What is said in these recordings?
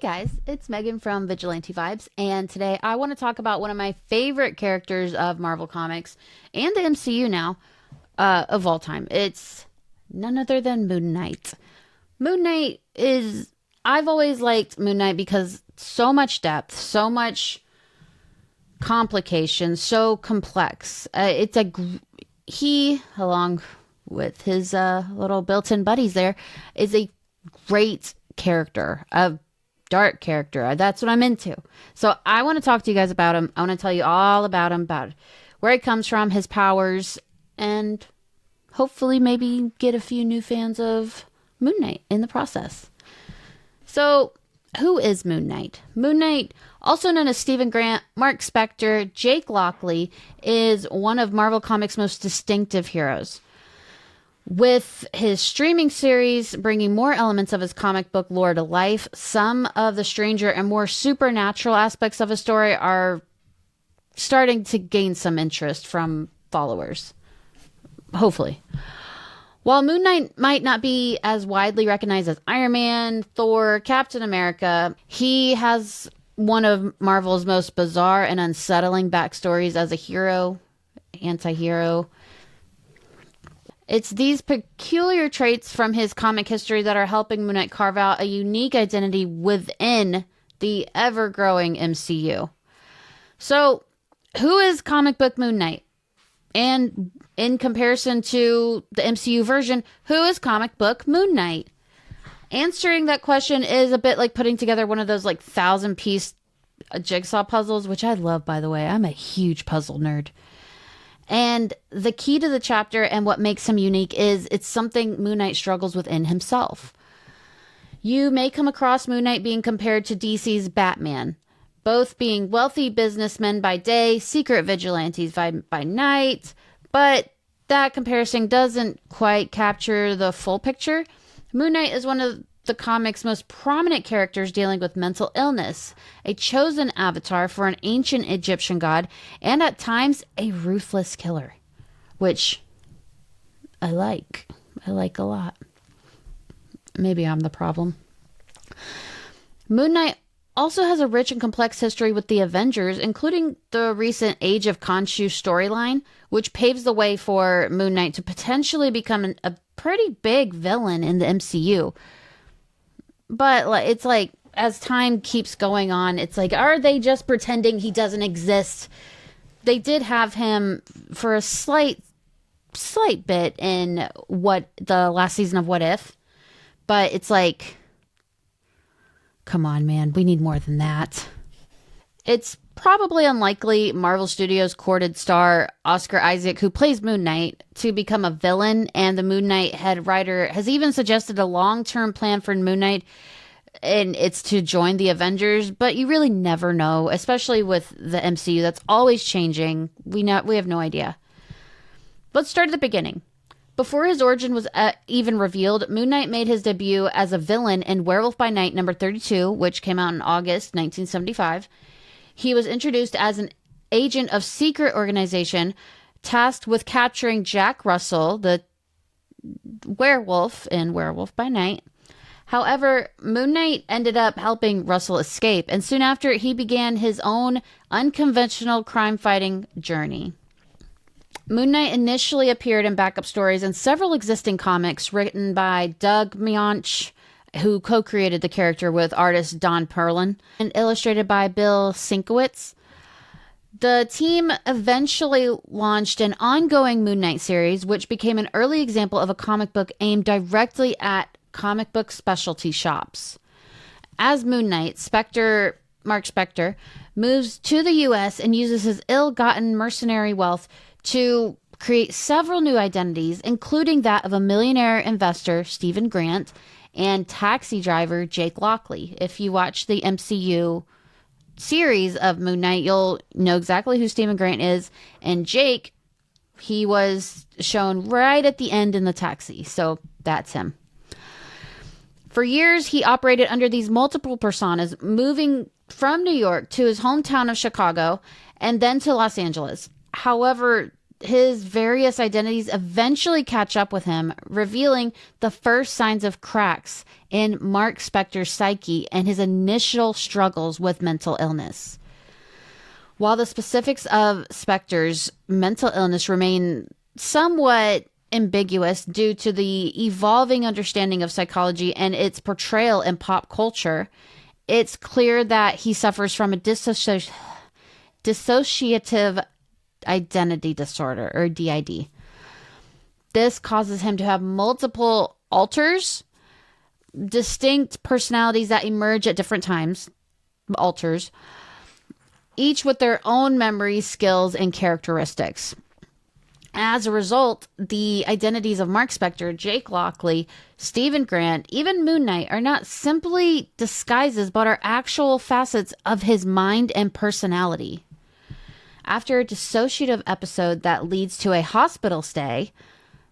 Guys, it's Megan from Vigilante Vibes, and today I want to talk about one of my favorite characters of Marvel Comics and the MCU now, of all time. It's none other than Moon Knight. Moon Knight is, I've always liked Moon Knight because so much depth, so much complication, so complex. He, along with his little built-in buddies there, is a great character, a dark character. That's what I'm into. So I want to talk to you guys about him. I want to tell you all about him, about where he comes from, his powers, and hopefully maybe get a few new fans of Moon Knight in the process. So who is Moon Knight? Moon Knight, also known as Stephen Grant, Mark Spector, Jake Lockley, is one of Marvel Comics' most distinctive heroes. With his streaming series bringing more elements of his comic book lore to life, some of the stranger and more supernatural aspects of his story are starting to gain some interest from followers. Hopefully. While Moon Knight might not be as widely recognized as Iron Man, Thor, Captain America, he has one of Marvel's most bizarre and unsettling backstories as a hero, anti-hero. It's these peculiar traits from his comic history that are helping Moon Knight carve out a unique identity within the ever-growing MCU. So, who is comic book Moon Knight? And in comparison to the MCU version, who is comic book Moon Knight? Answering that question is a bit like putting together one of those 1,000-piece jigsaw puzzles, which I love, by the way. I'm a huge puzzle nerd. And the key to the chapter and what makes him unique is it's something Moon Knight struggles within himself. You may come across Moon Knight being compared to DC's Batman, both being wealthy businessmen by day, secret vigilantes by night, but that comparison doesn't quite capture the full picture. Moon Knight is one of the comic's most prominent characters dealing with mental illness, a chosen avatar for an ancient Egyptian god, and at times a ruthless killer, which I like. I like a lot. Maybe I'm the problem. Moon Knight also has a rich and complex history with the Avengers, including the recent Age of Khonshu storyline, which paves the way for Moon Knight to potentially become a pretty big villain in the MCU. But it's as time keeps going on, it's are they just pretending he doesn't exist? They did have him for a slight bit in the last season of What If, but it's come on, man, we need more than that. It's probably unlikely Marvel Studios courted star Oscar Isaac, who plays Moon Knight, to become a villain, and the Moon Knight head writer has even suggested a long-term plan for Moon Knight, and it's to join the Avengers, but you really never know, especially with the MCU. That's always changing. We have no idea. Let's start at the beginning. Before his origin was even revealed, Moon Knight made his debut as a villain in Werewolf by Night number 32, which came out in August 1975. He was introduced as an agent of secret organization tasked with capturing Jack Russell, the werewolf in Werewolf by Night. However, Moon Knight ended up helping Russell escape, and soon after, he began his own unconventional crime-fighting journey. Moon Knight initially appeared in backup stories in several existing comics written by Doug Moench, who co-created the character with artist Don Perlin, and illustrated by Bill Sienkiewicz. The team eventually launched an ongoing Moon Knight series, which became an early example of a comic book aimed directly at comic book specialty shops. As Moon Knight, Mark Spector moves to the U.S. and uses his ill-gotten mercenary wealth to create several new identities, including that of a millionaire investor, Stephen Grant, and taxi driver Jake Lockley. If you watch the MCU series of Moon Knight, you'll know exactly who Stephen Grant is. And Jake, he was shown right at the end in the taxi. So that's him. For years, he operated under these multiple personas, moving from New York to his hometown of Chicago and then to Los Angeles. However, his various identities eventually catch up with him, revealing the first signs of cracks in Mark Spector's psyche and his initial struggles with mental illness. While the specifics of Spector's mental illness remain somewhat ambiguous due to the evolving understanding of psychology and its portrayal in pop culture, it's clear that he suffers from a dissociative identity disorder, or DID. This causes him to have multiple alters, distinct personalities that emerge at different times, alters, each with their own memories, skills, and characteristics. As a result, the identities of Mark Spector, Jake Lockley, Stephen Grant, even Moon Knight are not simply disguises, but are actual facets of his mind and personality. After a dissociative episode that leads to a hospital stay,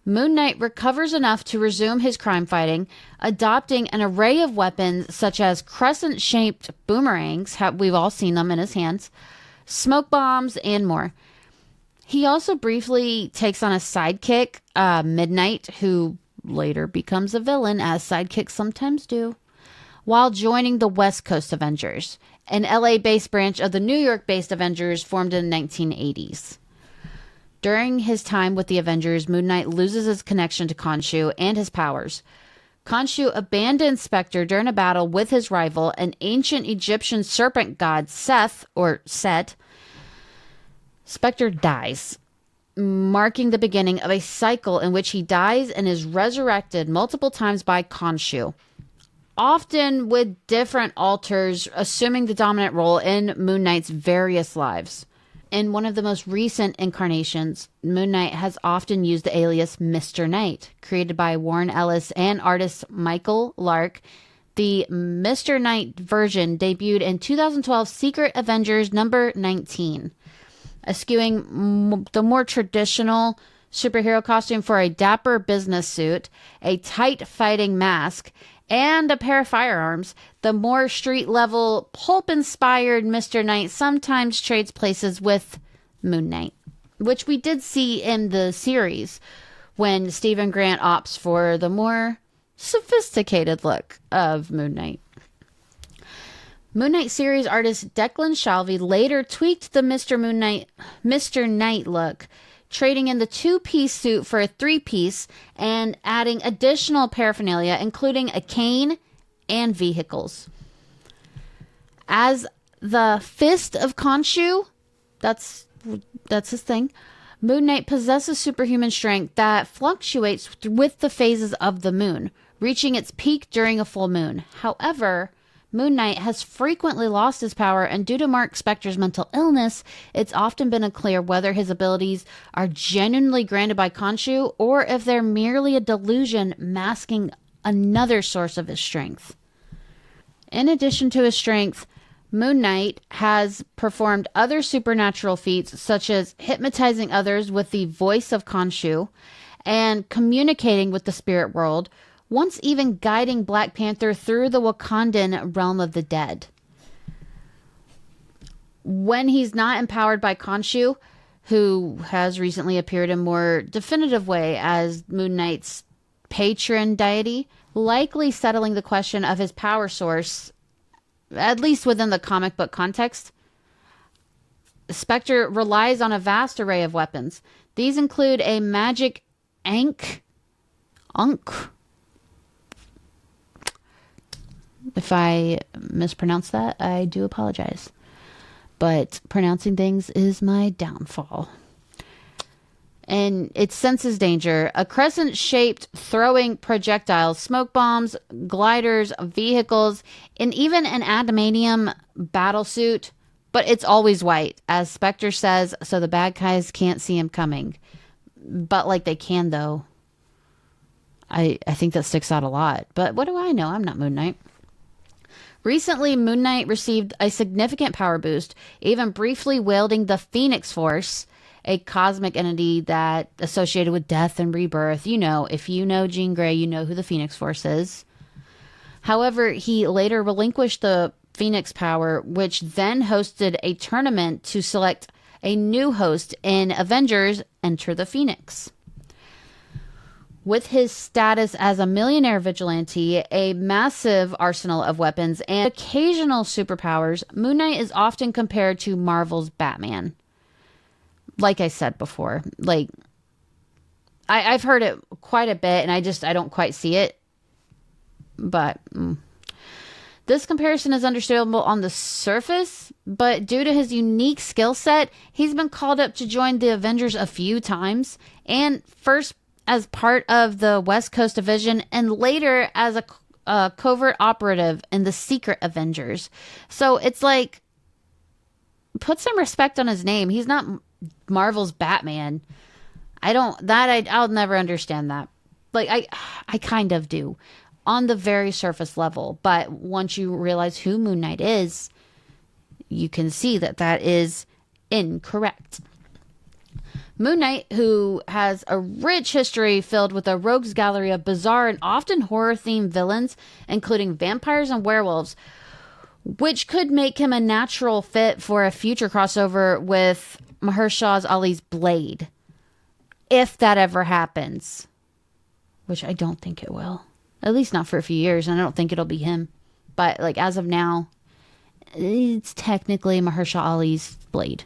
Moon Knight recovers enough to resume his crime fighting, adopting an array of weapons such as crescent-shaped boomerangs, we've all seen them in his hands, smoke bombs, and more. He also briefly takes on a sidekick, Midnight, who later becomes a villain, as sidekicks sometimes do, while joining the West Coast Avengers, an LA-based branch of the New York-based Avengers formed in the 1980s. During his time with the Avengers, Moon Knight loses his connection to Khonshu and his powers. Khonshu abandons Spector during a battle with his rival, an ancient Egyptian serpent god, Seth, or Set. Spector dies, marking the beginning of a cycle in which he dies and is resurrected multiple times by Khonshu, often with different alters assuming the dominant role in Moon Knight's various lives. In one of the most recent incarnations, Moon Knight has often used the alias Mr. Knight, created by Warren Ellis and artist Michael Lark. The Mr. Knight version debuted in 2012 Secret Avengers number 19, eschewing the more traditional superhero costume for a dapper business suit, a tight fighting mask, and a pair of firearms. The more street-level, pulp-inspired Mr. Knight sometimes trades places with Moon Knight, which we did see in the series when Stephen Grant opts for the more sophisticated look of Moon Knight. Moon Knight series artist Declan Shalvey later tweaked the Mr. Knight look, trading in the two-piece suit for a three-piece and adding additional paraphernalia, including a cane and vehicles. As the Fist of Khonshu, that's his thing, Moon Knight possesses superhuman strength that fluctuates with the phases of the moon, reaching its peak during a full moon. However, Moon Knight has frequently lost his power, and due to Mark Spector's mental illness, it's often been unclear whether his abilities are genuinely granted by Khonshu or if they're merely a delusion masking another source of his strength. In addition to his strength, Moon Knight has performed other supernatural feats, such as hypnotizing others with the voice of Khonshu and communicating with the spirit world, once even guiding Black Panther through the Wakandan realm of the dead. When he's not empowered by Khonshu, who has recently appeared in a more definitive way as Moon Knight's patron deity, likely settling the question of his power source, at least within the comic book context, Spector relies on a vast array of weapons. These include a magic Ankh. If I mispronounce that, I do apologize. But pronouncing things is my downfall. And it senses danger. A crescent-shaped throwing projectiles, smoke bombs, gliders, vehicles, and even an adamantium battlesuit. But it's always white, as Spector says, so the bad guys can't see him coming. But like they can, though. I think that sticks out a lot. But what do I know? I'm not Moon Knight. Recently, Moon Knight received a significant power boost, even briefly wielding the Phoenix Force, a cosmic entity that associated with death and rebirth. You know, if you know Jean Grey, you know who the Phoenix Force is. However, he later relinquished the Phoenix power, which then hosted a tournament to select a new host in Avengers Enter the Phoenix. With his status as a millionaire vigilante, a massive arsenal of weapons, and occasional superpowers, Moon Knight is often compared to Marvel's Batman. Like I said before, like I've heard it quite a bit, and I don't quite see it. But this comparison is understandable on the surface, but due to his unique skill set, he's been called up to join the Avengers a few times, and first as part of the West Coast Division, and later as a covert operative in the Secret Avengers. So it's like, put some respect on his name. He's not Marvel's Batman. I'll never understand that. Like, I kind of do on the very surface level, but once you realize who Moon Knight is, you can see that is incorrect. Moon Knight, who has a rich history filled with a rogues gallery of bizarre and often horror-themed villains, including vampires and werewolves, which could make him a natural fit for a future crossover with Mahershala Ali's Blade. If that ever happens. Which I don't think it will. At least not for a few years, and I don't think it'll be him. But, like, as of now, it's technically Mahershala Ali's Blade.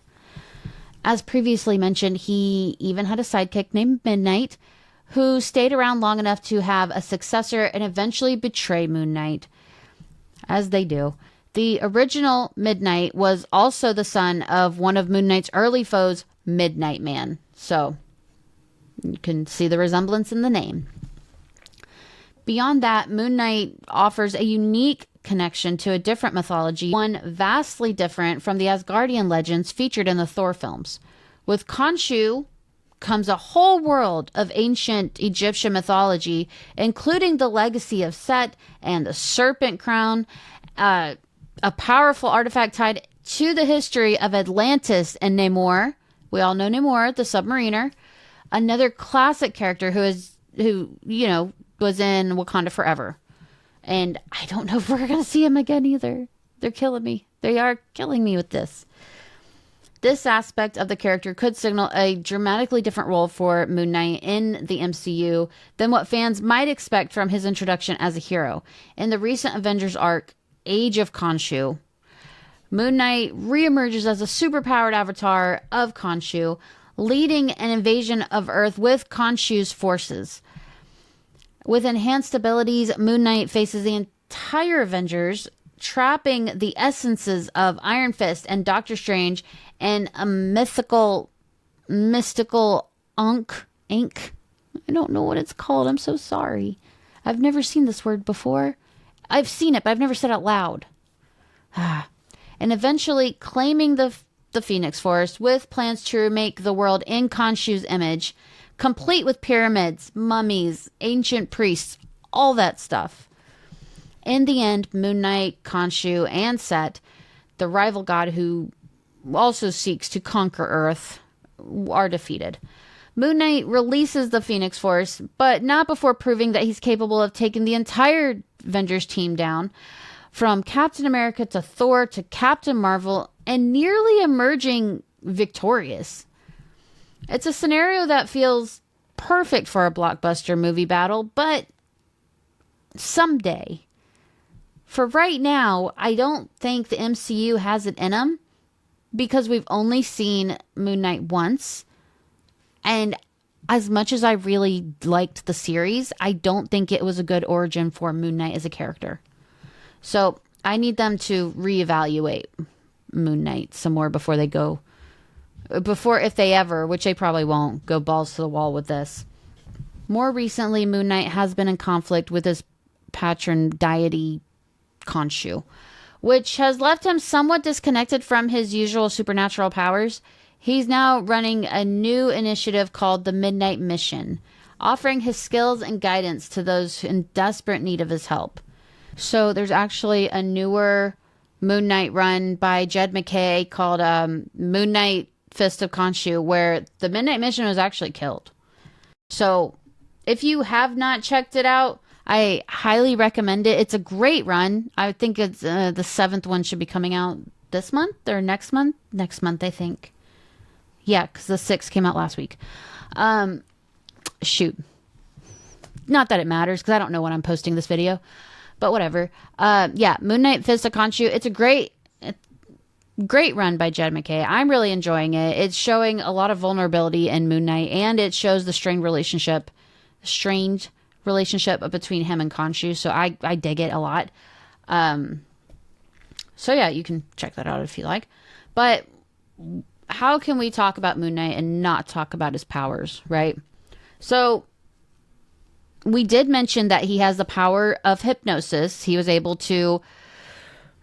As previously mentioned, he even had a sidekick named Midnight, who stayed around long enough to have a successor and eventually betray Moon Knight. As they do. The original Midnight was also the son of one of Moon Knight's early foes, Midnight Man. So, you can see the resemblance in the name. Beyond that, Moon Knight offers a unique connection to a different mythology, one vastly different from the Asgardian legends featured in the Thor films. With Khonshu comes a whole world of ancient Egyptian mythology, including the legacy of Set and the Serpent Crown, a powerful artifact tied to the history of Atlantis and Namor. We all know Namor, the submariner, another classic character who was in Wakanda Forever. And I don't know if we're going to see him again either. They're killing me. They are killing me with this. This aspect of the character could signal a dramatically different role for Moon Knight in the MCU than what fans might expect from his introduction as a hero. In the recent Avengers arc, Age of Khonshu, Moon Knight reemerges as a superpowered avatar of Khonshu, leading an invasion of Earth with Khonshu's forces. With enhanced abilities, Moon Knight faces the entire Avengers, trapping the essences of Iron Fist and Doctor Strange in a mystical ink. I don't know what it's called. I'm so sorry. I've never seen this word before. I've seen it, but I've never said it out loud. And eventually claiming the Phoenix Forest with plans to remake the world in Khonshu's image, complete with pyramids, mummies, ancient priests, all that stuff. In the end, Moon Knight, Khonshu, and Set, the rival god who also seeks to conquer Earth, are defeated. Moon Knight releases the Phoenix Force, but not before proving that he's capable of taking the entire Avengers team down, from Captain America to Thor to Captain Marvel, and nearly emerging victorious. It's a scenario that feels perfect for a blockbuster movie battle, but someday. For right now, I don't think the MCU has it in them, because we've only seen Moon Knight once. And as much as I really liked the series, I don't think it was a good origin for Moon Knight as a character. So I need them to reevaluate Moon Knight some more before, if they ever, which they probably won't, go balls to the wall with this. More recently, Moon Knight has been in conflict with his patron deity, Khonshu, which has left him somewhat disconnected from his usual supernatural powers. He's now running a new initiative called the Midnight Mission, offering his skills and guidance to those in desperate need of his help. So there's actually a newer Moon Knight run by Jed MacKay called Moon Knight Fist of Khonshu, where the Midnight Mission was actually killed. So if you have not checked it out, I highly recommend it. It's a great run. I think it's the 7th one should be coming out this month or next month. Next month, I think. Yeah, because the 6 came out last week. Shoot. Not that it matters, because I don't know when I'm posting this video. But whatever. Yeah, Moon Knight Fist of Khonshu. It's a great run by Jed MacKay. I'm really enjoying it. It's showing a lot of vulnerability in Moon Knight, and it shows the strained relationship between him and Khonshu. So I dig it a lot. So yeah, you can check that out if you like. But how can we talk about Moon Knight and not talk about his powers, right? So we did mention that he has the power of hypnosis. He was able to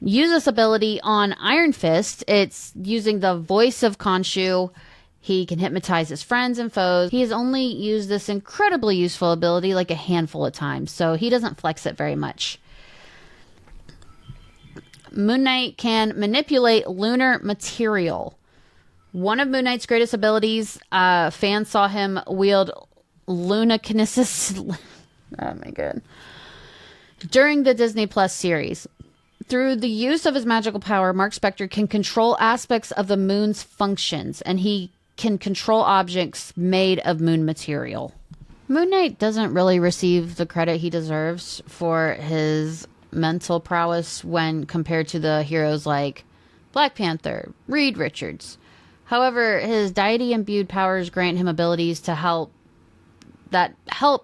use this ability on Iron Fist. It's using the voice of Khonshu. He can hypnotize his friends and foes. He has only used this incredibly useful ability like a handful of times, so he doesn't flex it very much. Moon Knight can manipulate lunar material. One of Moon Knight's greatest abilities, fans saw him wield Lunakinesis. Oh my god. During the Disney Plus series. Through the use of his magical power, Mark Spector can control aspects of the moon's functions, and he can control objects made of moon material. Moon Knight doesn't really receive the credit he deserves for his mental prowess when compared to the heroes like Black Panther, Reed Richards. However, his deity-imbued powers grant him abilities to help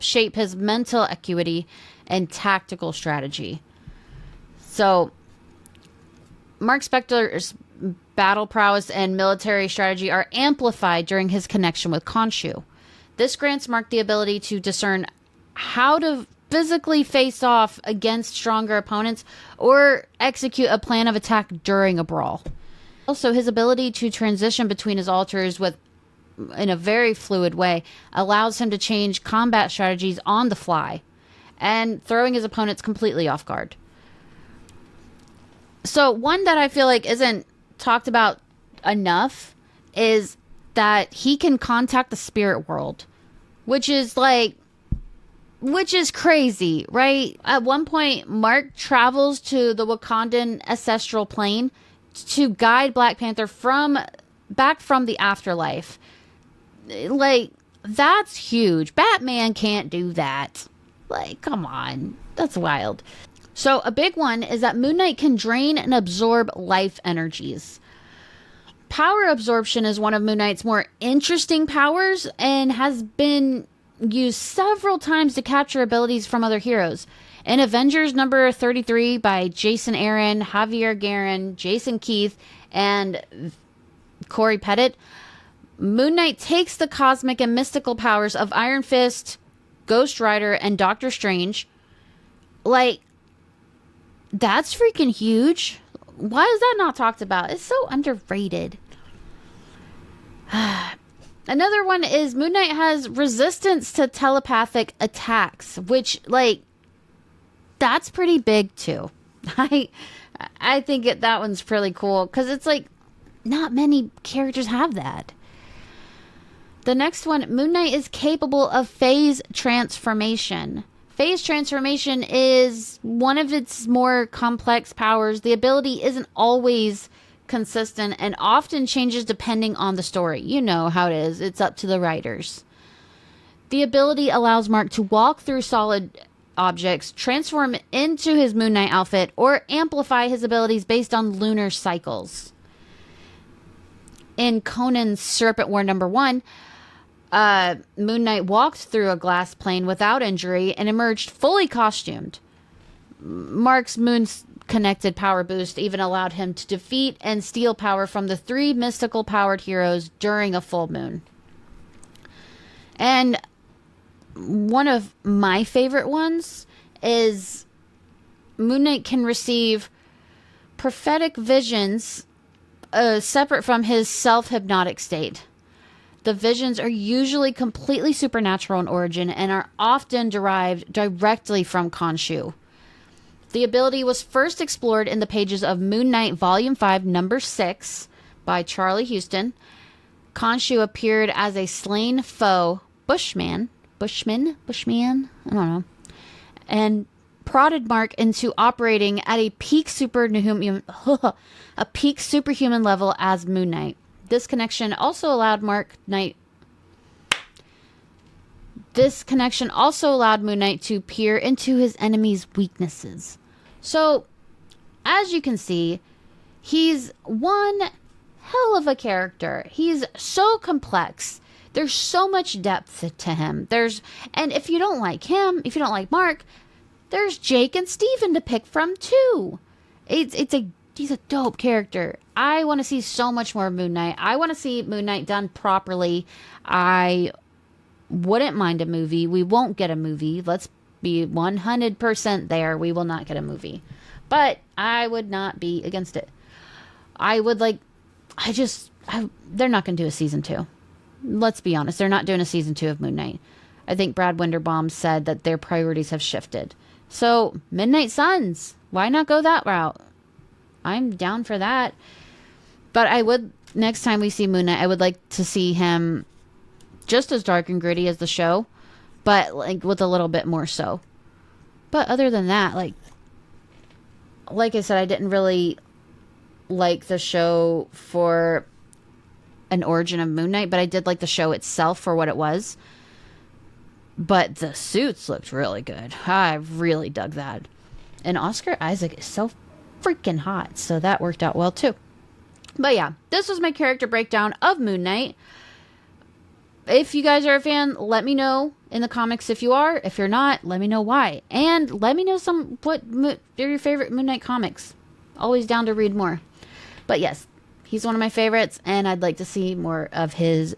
shape his mental acuity and tactical strategy. So, Mark Spector's battle prowess and military strategy are amplified during his connection with Khonshu. This grants Mark the ability to discern how to physically face off against stronger opponents or execute a plan of attack during a brawl. Also, his ability to transition between his alters in a very fluid way allows him to change combat strategies on the fly and throwing his opponents completely off guard. So one that I feel like isn't talked about enough is that he can contact the spirit world, which is crazy, right? At one point, Mark travels to the Wakandan ancestral plane to guide Black Panther back from the afterlife. Like, that's huge. Batman can't do that. Like, come on. That's wild. So, a big one is that Moon Knight can drain and absorb life energies. Power absorption is one of Moon Knight's more interesting powers and has been used several times to capture abilities from other heroes. In Avengers number 33 by Jason Aaron, Javier Garren, Jason Keith, and Corey Pettit, Moon Knight takes the cosmic and mystical powers of Iron Fist, Ghost Rider, and Doctor Strange. Like, that's freaking huge. Why is that not talked about? It's so underrated. Another one is Moon Knight has resistance to telepathic attacks, which, like, that's pretty big too. I think that one's pretty cool because it's like not many characters have that. The next one, Moon Knight is capable of phase transformation. Phase transformation is one of its more complex powers. The ability isn't always consistent and often changes depending on the story. You know how it is. It's up to the writers. The ability allows Mark to walk through solid objects, transform into his Moon Knight outfit, or amplify his abilities based on lunar cycles. In Conan's Serpent War #1, Moon Knight walked through a glass plane without injury and emerged fully costumed. Mark's Moon's connected power boost even allowed him to defeat and steal power from the 3 mystical powered heroes during a full moon. And one of my favorite ones is Moon Knight can receive prophetic visions separate from his self-hypnotic state. The visions are usually completely supernatural in origin and are often derived directly from Khonshu. The ability was first explored in the pages of Moon Knight Volume 5, Number 6 by Charlie Huston. Khonshu appeared as a slain foe, Bushman, I don't know, and prodded Mark into operating at a peak superhuman level as Moon Knight. this connection also allowed This connection also allowed Moon Knight to peer into his enemy's weaknesses. So, as you can see, he's one hell of a character. He's so complex. There's so much depth to him. And if you don't like him, if you don't like Mark, there's Jake and Steven to pick from too. He's a dope character. I want to see so much more Moon Knight. I want to see Moon Knight done properly. I wouldn't mind a movie. We won't get a movie. Let's be 100% there. We will not get a movie. But I would not be against it. They're not going to do a season 2. Let's be honest. They're not doing a season 2 of Moon Knight. I think Brad Winderbaum said that their priorities have shifted. So, Midnight Suns. Why not go that route? I'm down for that. But next time we see Moon Knight, I would like to see him just as dark and gritty as the show, but like with a little bit more so. But other than that, like I said, I didn't really like the show for an origin of Moon Knight, but I did like the show itself for what it was. But the suits looked really good. I really dug that. And Oscar Isaac is so freaking hot, so that worked out well too. But yeah, this was my character breakdown of Moon Knight. If you guys are a fan, let me know in the comics if you are. If you're not, let me know why. And let me know what are your favorite Moon Knight comics. Always down to read more. But yes, he's one of my favorites, and I'd like to see more of his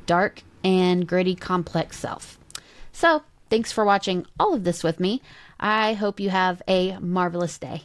dark and gritty, complex self. So, thanks for watching all of this with me. I hope you have a marvelous day.